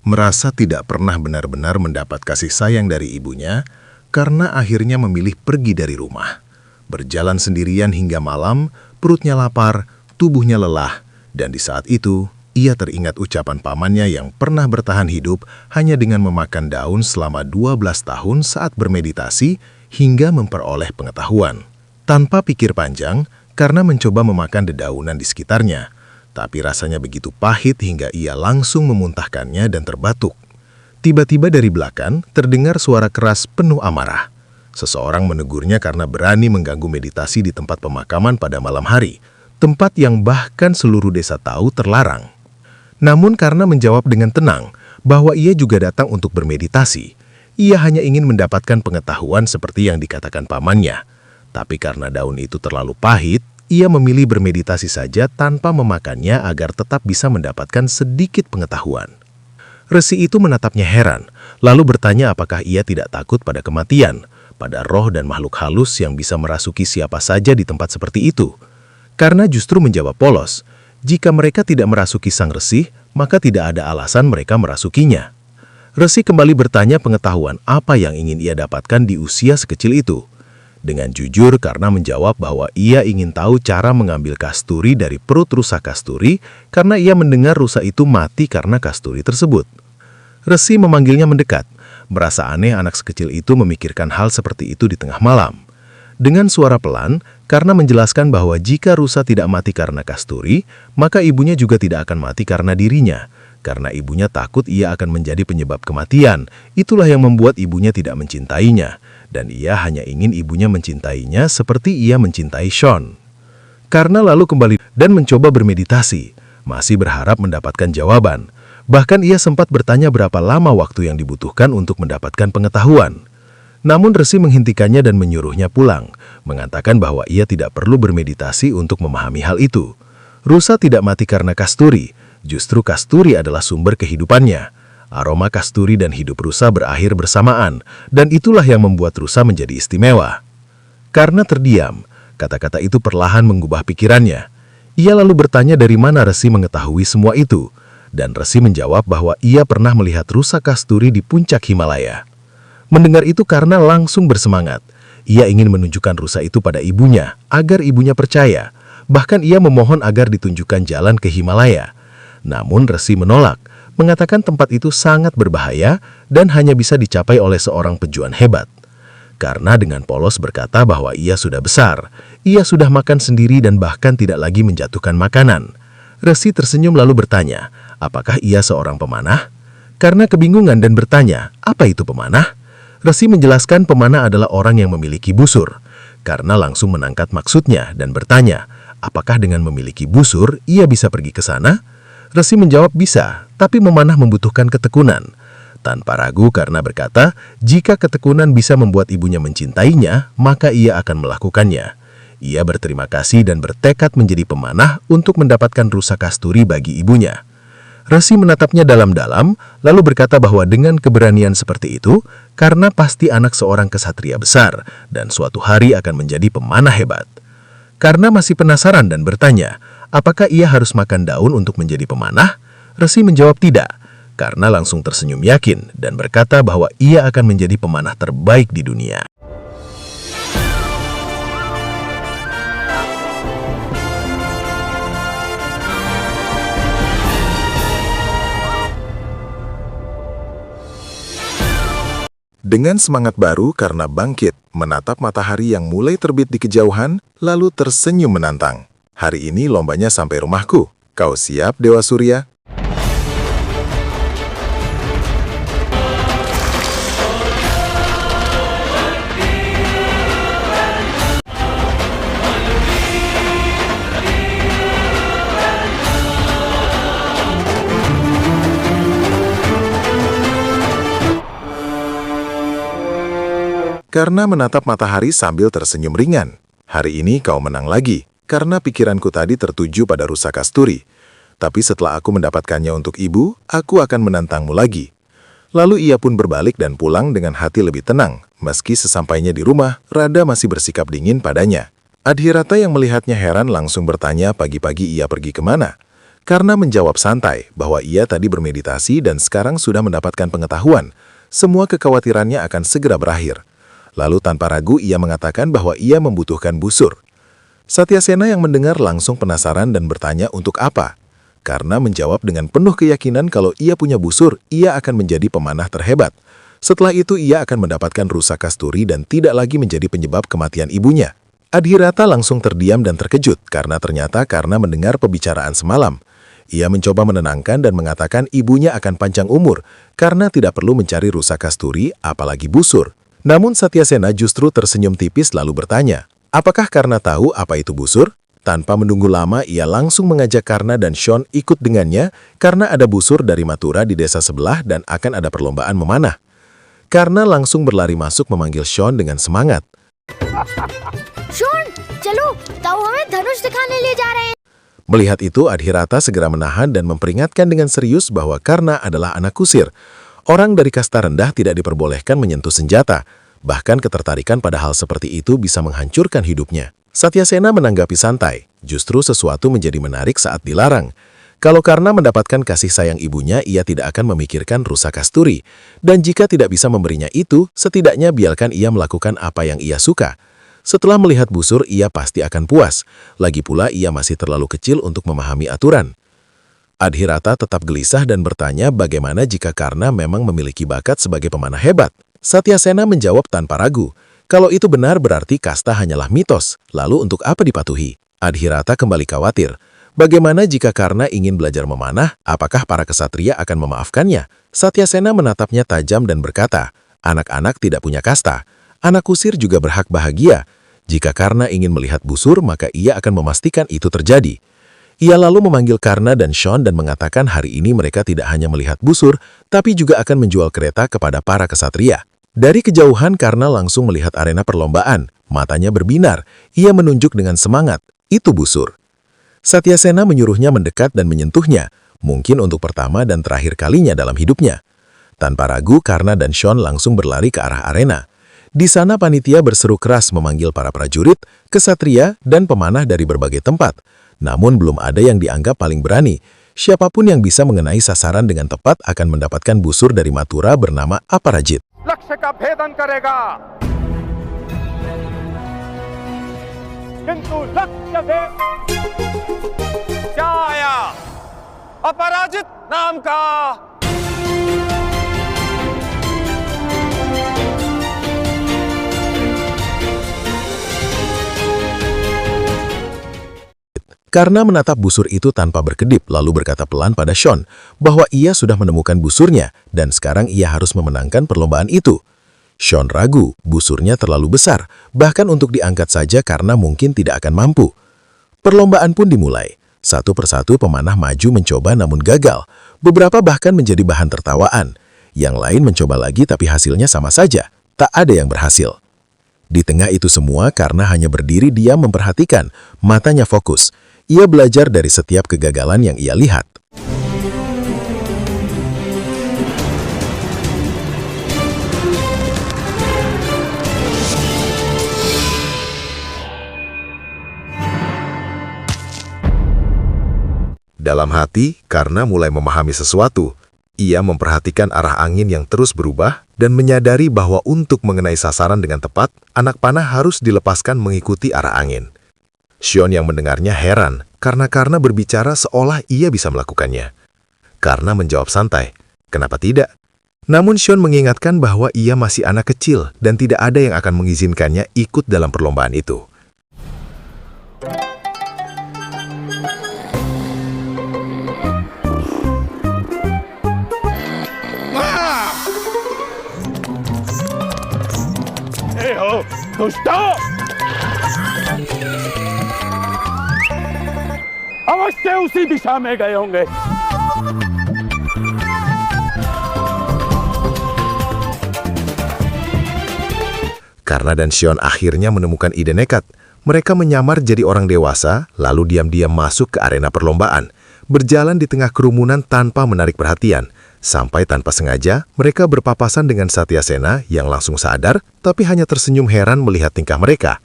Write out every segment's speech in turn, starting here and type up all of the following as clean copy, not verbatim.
merasa tidak pernah benar-benar mendapat kasih sayang dari ibunya karena akhirnya memilih pergi dari rumah. Berjalan sendirian hingga malam, perutnya lapar, tubuhnya lelah, dan di saat itu, ia teringat ucapan pamannya yang pernah bertahan hidup hanya dengan memakan daun selama 12 tahun saat bermeditasi hingga memperoleh pengetahuan. Tanpa pikir panjang, karena mencoba memakan dedaunan di sekitarnya, tapi rasanya begitu pahit hingga ia langsung memuntahkannya dan terbatuk. Tiba-tiba dari belakang terdengar suara keras penuh amarah. Seseorang menegurnya karena berani mengganggu meditasi di tempat pemakaman pada malam hari, tempat yang bahkan seluruh desa tahu terlarang. Namun karena menjawab dengan tenang bahwa ia juga datang untuk bermeditasi, ia hanya ingin mendapatkan pengetahuan seperti yang dikatakan pamannya. Tapi karena daun itu terlalu pahit, ia memilih bermeditasi saja tanpa memakannya agar tetap bisa mendapatkan sedikit pengetahuan. Resi itu menatapnya heran, lalu bertanya apakah ia tidak takut pada kematian, pada roh dan makhluk halus yang bisa merasuki siapa saja di tempat seperti itu. Karena justru menjawab polos, jika mereka tidak merasuki sang resi, maka tidak ada alasan mereka merasukinya. Resi kembali bertanya pengetahuan apa yang ingin ia dapatkan di usia sekecil itu. Dengan jujur karena menjawab bahwa ia ingin tahu cara mengambil kasturi dari perut rusa kasturi karena ia mendengar rusa itu mati karena kasturi tersebut. Resi memanggilnya mendekat, merasa aneh anak sekecil itu memikirkan hal seperti itu di tengah malam. Dengan suara pelan, karena menjelaskan bahwa jika rusa tidak mati karena kasturi, maka ibunya juga tidak akan mati karena dirinya. Karena ibunya takut ia akan menjadi penyebab kematian, itulah yang membuat ibunya tidak mencintainya. Dan ia hanya ingin ibunya mencintainya seperti ia mencintai Sean. Karena lalu kembali dan mencoba bermeditasi, masih berharap mendapatkan jawaban. Bahkan ia sempat bertanya berapa lama waktu yang dibutuhkan untuk mendapatkan pengetahuan. Namun resi menghentikannya dan menyuruhnya pulang, mengatakan bahwa ia tidak perlu bermeditasi untuk memahami hal itu. Rusa tidak mati karena kasturi, justru kasturi adalah sumber kehidupannya. Aroma kasturi dan hidup rusa berakhir bersamaan, dan itulah yang membuat rusa menjadi istimewa. Karena terdiam, kata-kata itu perlahan mengubah pikirannya. Ia lalu bertanya dari mana resi mengetahui semua itu, dan resi menjawab bahwa ia pernah melihat rusa kasturi di puncak Himalaya. Mendengar itu karena langsung bersemangat. Ia ingin menunjukkan rusa itu pada ibunya, agar ibunya percaya. Bahkan ia memohon agar ditunjukkan jalan ke Himalaya. Namun resi menolak, mengatakan tempat itu sangat berbahaya dan hanya bisa dicapai oleh seorang pejuang hebat. Karena dengan polos berkata bahwa ia sudah besar, ia sudah makan sendiri dan bahkan tidak lagi menjatuhkan makanan. Resi tersenyum lalu bertanya, apakah ia seorang pemanah? Karena kebingungan dan bertanya, apa itu pemanah? Resi menjelaskan pemanah adalah orang yang memiliki busur. Karena langsung menangkap maksudnya dan bertanya, apakah dengan memiliki busur ia bisa pergi ke sana? Resi menjawab bisa, tapi memanah membutuhkan ketekunan. Tanpa ragu karena berkata, jika ketekunan bisa membuat ibunya mencintainya, maka ia akan melakukannya. Ia berterima kasih dan bertekad menjadi pemanah untuk mendapatkan rusa kasturi bagi ibunya. Resi menatapnya dalam-dalam, lalu berkata bahwa dengan keberanian seperti itu, karena pasti anak seorang kesatria besar, dan suatu hari akan menjadi pemanah hebat. Karena masih penasaran dan bertanya, apakah ia harus makan daun untuk menjadi pemanah? Resi menjawab tidak, karena langsung tersenyum yakin dan berkata bahwa ia akan menjadi pemanah terbaik di dunia. Dengan semangat baru karena bangkit, menatap matahari yang mulai terbit di kejauhan, lalu tersenyum menantang. Hari ini lombanya sampai rumahku. Kau siap, Dewa Surya? Karena menatap matahari sambil tersenyum ringan. Hari ini kau menang lagi, karena pikiranku tadi tertuju pada rusa kasturi. Tapi setelah aku mendapatkannya untuk ibu, aku akan menantangmu lagi. Lalu ia pun berbalik dan pulang dengan hati lebih tenang. Meski sesampainya di rumah, Radha masih bersikap dingin padanya. Adhirata yang melihatnya heran langsung bertanya pagi-pagi ia pergi kemana. Karena menjawab santai bahwa ia tadi bermeditasi dan sekarang sudah mendapatkan pengetahuan. Semua kekhawatirannya akan segera berakhir. Lalu tanpa ragu ia mengatakan bahwa ia membutuhkan busur. Satyasena yang mendengar langsung penasaran dan bertanya untuk apa. Karena menjawab dengan penuh keyakinan kalau ia punya busur, ia akan menjadi pemanah terhebat. Setelah itu ia akan mendapatkan rusa kasturi dan tidak lagi menjadi penyebab kematian ibunya. Adhirata langsung terdiam dan terkejut karena mendengar pembicaraan semalam. Ia mencoba menenangkan dan mengatakan ibunya akan panjang umur karena tidak perlu mencari rusa kasturi, apalagi busur. Namun Satyasena justru tersenyum tipis lalu bertanya, apakah Karna tahu apa itu busur? Tanpa menunggu lama, ia langsung mengajak Karna dan Sean ikut dengannya karena ada busur dari Mathura di desa sebelah dan akan ada perlombaan memanah. Karna langsung berlari masuk memanggil Sean dengan semangat. Sean, chalo, tahu hame dhanush dikhane le ja rahe hain. Melihat itu, Adhirata segera menahan dan memperingatkan dengan serius bahwa Karna adalah anak kusir. Orang dari kasta rendah tidak diperbolehkan menyentuh senjata. Bahkan ketertarikan pada hal seperti itu bisa menghancurkan hidupnya. Satyasena menanggapi santai. Justru sesuatu menjadi menarik saat dilarang. Kalau Karna mendapatkan kasih sayang ibunya, ia tidak akan memikirkan rusa kasturi. Dan jika tidak bisa memberinya itu, setidaknya biarkan ia melakukan apa yang ia suka. Setelah melihat busur, ia pasti akan puas. Lagi pula, ia masih terlalu kecil untuk memahami aturan. Adhirata tetap gelisah dan bertanya bagaimana jika Karna memang memiliki bakat sebagai pemanah hebat. Satyasena menjawab tanpa ragu. Kalau itu benar berarti kasta hanyalah mitos. Lalu untuk apa dipatuhi? Adhirata kembali khawatir. Bagaimana jika Karna ingin belajar memanah? Apakah para kesatria akan memaafkannya? Satyasena menatapnya tajam dan berkata, anak-anak tidak punya kasta. Anak kusir juga berhak bahagia. Jika Karna ingin melihat busur, maka ia akan memastikan itu terjadi. Ia lalu memanggil Karna dan Sean dan mengatakan hari ini mereka tidak hanya melihat busur, tapi juga akan menjual kereta kepada para kesatria. Dari kejauhan, Karna langsung melihat arena perlombaan. Matanya berbinar. Ia menunjuk dengan semangat. Itu busur. Satyasena menyuruhnya mendekat dan menyentuhnya, mungkin untuk pertama dan terakhir kalinya dalam hidupnya. Tanpa ragu, Karna dan Sean langsung berlari ke arah arena. Di sana panitia berseru keras memanggil para prajurit, kesatria, dan pemanah dari berbagai tempat. Namun belum ada yang dianggap paling berani. Siapapun yang bisa mengenai sasaran dengan tepat akan mendapatkan busur dari Mathura bernama Aparajit. लक्ष्य का भेदन करेगा किंतु लक्ष्य भेद क्या आया अपराजित नाम का Karna menatap busur itu tanpa berkedip, lalu berkata pelan pada Sean bahwa ia sudah menemukan busurnya dan sekarang ia harus memenangkan perlombaan itu. Sean ragu, busurnya terlalu besar, bahkan untuk diangkat saja Karna mungkin tidak akan mampu. Perlombaan pun dimulai. Satu persatu pemanah maju mencoba namun gagal. Beberapa bahkan menjadi bahan tertawaan. Yang lain mencoba lagi tapi hasilnya sama saja. Tak ada yang berhasil. Di tengah itu semua, Karna hanya berdiri diam memperhatikan, matanya fokus. Ia belajar dari setiap kegagalan yang ia lihat. Dalam hati, Karna mulai memahami sesuatu. Ia memperhatikan arah angin yang terus berubah dan menyadari bahwa untuk mengenai sasaran dengan tepat, anak panah harus dilepaskan mengikuti arah angin. Sean yang mendengarnya heran karena Karna berbicara seolah ia bisa melakukannya. Karna menjawab santai, kenapa tidak? Namun Sean mengingatkan bahwa ia masih anak kecil dan tidak ada yang akan mengizinkannya ikut dalam perlombaan itu. अवश्य उसी दिशा में गए होंगे Karna dan Sean akhirnya menemukan ide nekat. Mereka menyamar jadi orang dewasa, lalu diam-diam masuk ke arena perlombaan, berjalan di tengah kerumunan tanpa menarik perhatian. Sampai tanpa sengaja, mereka berpapasan dengan Satyasena yang langsung sadar, tapi hanya tersenyum heran melihat tingkah mereka.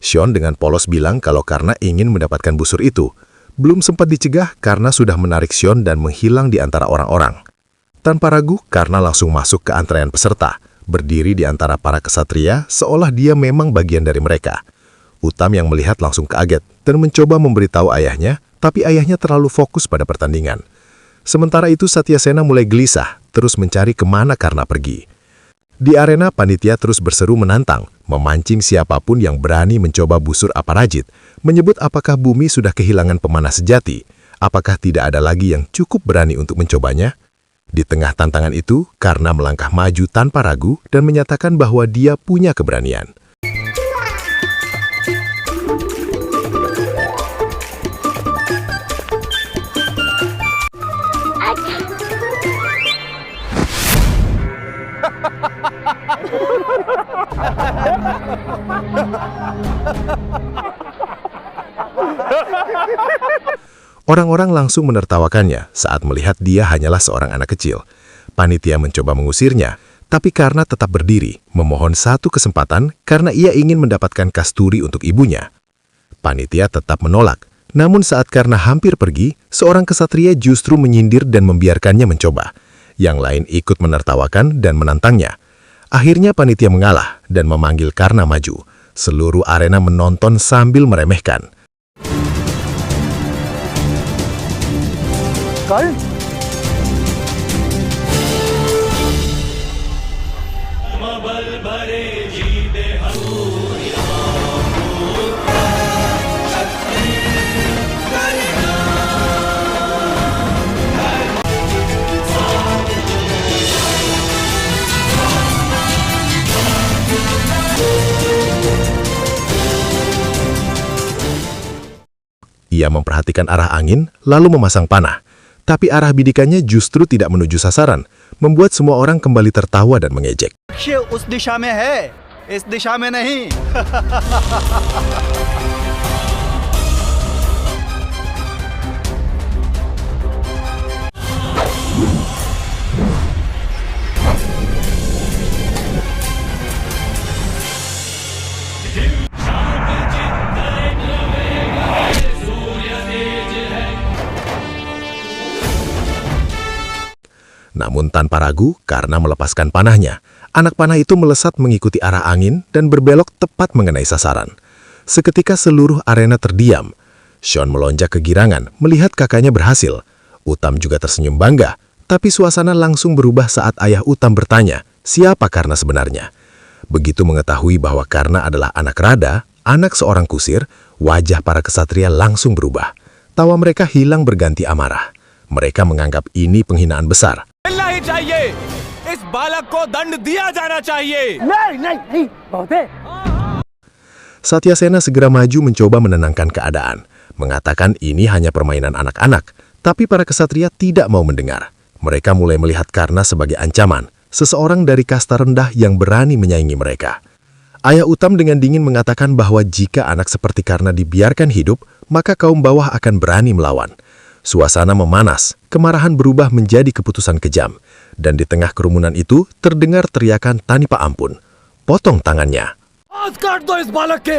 Sean dengan polos bilang kalau Karna ingin mendapatkan busur itu. Belum sempat dicegah karena sudah menarik Xion dan menghilang di antara orang-orang. Tanpa ragu, Karna langsung masuk ke antrean peserta, berdiri di antara para kesatria seolah dia memang bagian dari mereka. Uttam yang melihat langsung kaget dan mencoba memberitahu ayahnya, tapi ayahnya terlalu fokus pada pertandingan. Sementara itu Satyasena mulai gelisah, terus mencari kemana Karna pergi. Di arena, panitia terus berseru menantang, memancing siapapun yang berani mencoba busur Aparajit, menyebut apakah bumi sudah kehilangan pemanah sejati, apakah tidak ada lagi yang cukup berani untuk mencobanya. Di tengah tantangan itu, Karna melangkah maju tanpa ragu dan menyatakan bahwa dia punya keberanian. Orang-orang langsung menertawakannya saat melihat dia hanyalah seorang anak kecil. Panitia mencoba mengusirnya, tapi Karna tetap berdiri, memohon satu kesempatan karena ia ingin mendapatkan kasturi untuk ibunya. Panitia tetap menolak, namun saat Karna hampir pergi, seorang kesatria justru menyindir dan membiarkannya mencoba. Yang lain ikut menertawakan dan menantangnya. Akhirnya panitia mengalah dan memanggil Karna maju. Seluruh arena menonton sambil meremehkan. कल Ia memperhatikan arah angin, lalu memasang panah. Tapi arah bidikannya justru tidak menuju sasaran, membuat semua orang kembali tertawa dan mengejek. लक्ष्य उस दिशा में है, इस दिशा में नहीं। Namun tanpa ragu, Karna melepaskan panahnya. Anak panah itu melesat mengikuti arah angin dan berbelok tepat mengenai sasaran. Seketika seluruh arena terdiam. Xion melonjak kegirangan melihat kakaknya berhasil. Uttam juga tersenyum bangga, tapi suasana langsung berubah saat ayah Uttam bertanya, siapa Karna sebenarnya? Begitu mengetahui bahwa Karna adalah anak Rada, anak seorang kusir, wajah para kesatria langsung berubah. Tawa mereka hilang berganti amarah. Mereka menganggap ini penghinaan besar. मिलना ही चाहिए इस बालक को दंड दिया जाना चाहिए नहीं बहुत है Satyasena segera maju mencoba menenangkan keadaan, mengatakan ini hanya permainan anak-anak, tapi para kesatria tidak mau mendengar. Mereka mulai melihat Karna sebagai ancaman, seseorang dari kasta rendah yang berani menyaingi mereka. Ayah Uttam dengan dingin mengatakan bahwa jika anak seperti Karna dibiarkan hidup, maka kaum bawah akan berani melawan. Suasana memanas, kemarahan berubah menjadi keputusan kejam, dan di tengah kerumunan itu terdengar teriakan tanpa ampun. Potong tangannya. आज काट दो इस बालक के